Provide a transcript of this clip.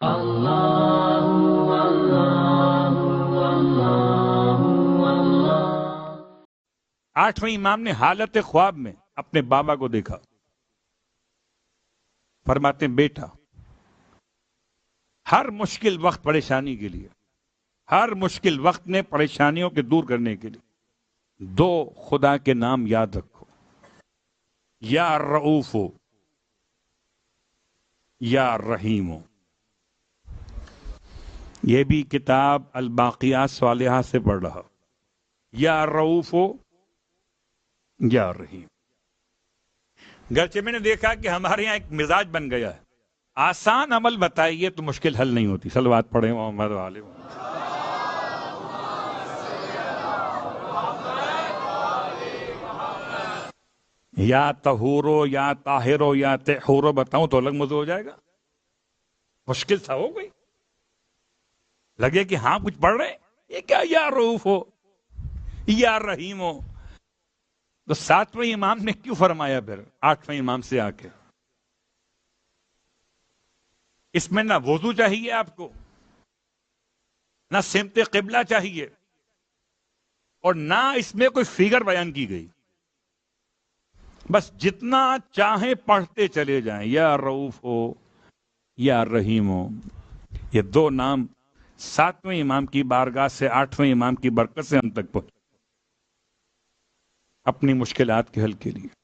اللہ اللہ اللہ اللہ۔ آٹھویں امام نے حالت خواب میں اپنے بابا کو دیکھا، فرماتے ہیں بیٹا، ہر مشکل وقت پریشانی کے لیے، ہر مشکل وقت میں پریشانیوں کے دور کرنے کے لیے دو خدا کے نام یاد رکھو، یا رؤوف ہو یا رحیم ہو۔ یہ بھی کتاب الباقیات صالحات سے پڑھ رہا، یا رؤوف ہو یا رحیم۔ گرچہ میں نے دیکھا کہ ہمارے یہاں ایک مزاج بن گیا ہے، آسان عمل بتائیے تو مشکل حل نہیں ہوتی۔ صلوات پڑھیں محمد والے۔ یا طہورو یا طاہرو یا طہورو بتاؤں تو الگ موضوع ہو جائے گا، مشکل سا ہو گئی، لگے کہ ہاں کچھ پڑھ رہے ہیں، یہ کیا یا رؤوف ہو یا رحیم ہو۔ تو ساتویں امام نے کیوں فرمایا پھر آٹھویں امام سے آ کے؟ اس میں نہ وضو چاہیے آپ کو، نہ سمت قبلہ چاہیے، اور نہ اس میں کوئی فگر بیان کی گئی، بس جتنا چاہیں پڑھتے چلے جائیں، یا رؤوف ہو یا رحیم ہو۔ یہ دو نام ساتویں امام کی بارگاہ سے آٹھویں امام کی برکت سے ہم تک پہنچے اپنی مشکلات کے حل کے لیے۔